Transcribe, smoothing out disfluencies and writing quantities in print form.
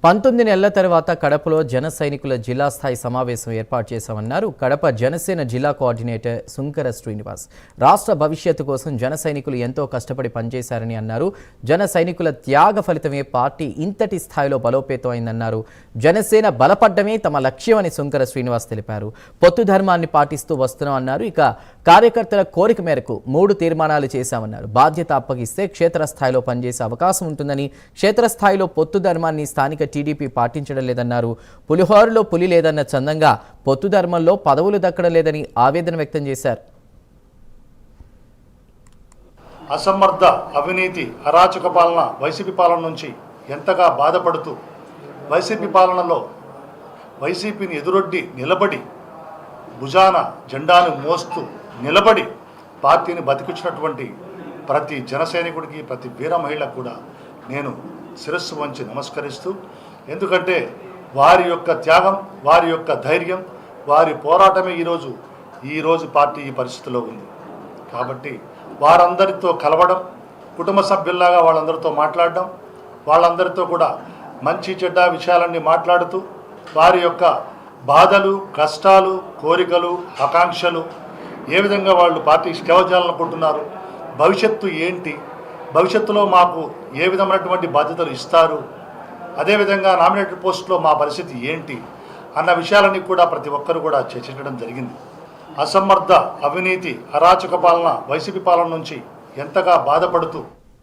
19 నెలల తర్వాత కడపలో జన సైనికుల జిల్లా స్థాయి సమావేశం ఏర్పాటు చేశామన్నారు కడప జనసేన జిల్లా కోఆర్డినేటర్ సుంకర శ్రీనివాస్. రాష్ట్ర భవిష్యత్తు కోసం జన సైనికులు ఎంతో కష్టపడి పనిచేశారని అన్నారు. జన సైనికుల త్యాగ ఫలితమే పార్టీ ఇంతటి స్థాయిలో బలోపేతమైందన్నారు. జనసేన బలపడ్డమే తమ లక్ష్యమని సుంకర శ్రీనివాస్ తెలిపారు. పొత్తు ధర్మాన్ని పాటిస్తూ వస్తున్నామన్నారు. ఇక కార్యకర్తల కోరిక మేరకు 3 తీర్మానాలు చేశామన్నారు. బాధ్యత అప్పగిస్తే క్షేత్రస్థాయిలో పనిచేసే అవకాశం ఉంటుందని, క్షేత్రస్థాయిలో పొత్తు ధర్మాన్ని స్థానిక టీడీపీ పాటించడం లేదన్నారు. పులిహోరలో పులి లేదన్న చందంగా పొత్తు ధర్మంలో పదవులు దక్కడం లేదని ఆవేదన వ్యక్తం చేశారు. అసమర్థ అవినీతి అరాచక పాలన వైసీపీ పాలన నుంచి ఎంతగా బాధపడుతూ వైసీపీ పాలనలో వైసీపీని ఎదురొడ్డి నిలబడి భుజాన జెండాను మోస్తూ నిలబడి పార్టీని బతికించినటువంటి ప్రతి జనసైనికుడికి, ప్రతి వీర మహిళకు కూడా నేను శిరస్సు వంచి నమస్కరిస్తూ, ఎందుకంటే వారి యొక్క త్యాగం, వారి యొక్క ధైర్యం, వారి పోరాటమే ఈరోజు పార్టీ ఈ పరిస్థితిలో ఉంది. కాబట్టి వారందరితో కలవడం, కుటుంబ సభ్యుల్లాగా వాళ్ళందరితో మాట్లాడడం, వాళ్ళందరితో కూడా మంచి చెడ్డ విషయాలన్నీ మాట్లాడుతూ వారి యొక్క బాధలు, కష్టాలు, కోరికలు, ఆకాంక్షలు, ఏ విధంగా వాళ్ళు పార్టీ సేవ చేయాలనుకుంటున్నారు, భవిష్యత్తు ఏంటి, భవిష్యత్తులో మాకు ఏ విధమైనటువంటి బాధ్యతలు ఇస్తారు, అదేవిధంగా నామినేటెడ్ పోస్టులో మా పరిస్థితి ఏంటి అన్న విషయాలన్నీ కూడా ప్రతి ఒక్కరు కూడా చర్చించడం జరిగింది. అసమర్థ అవినీతి అరాచక పాలన వైసీపీ పాలన నుంచి ఎంతగా బాధపడుతూ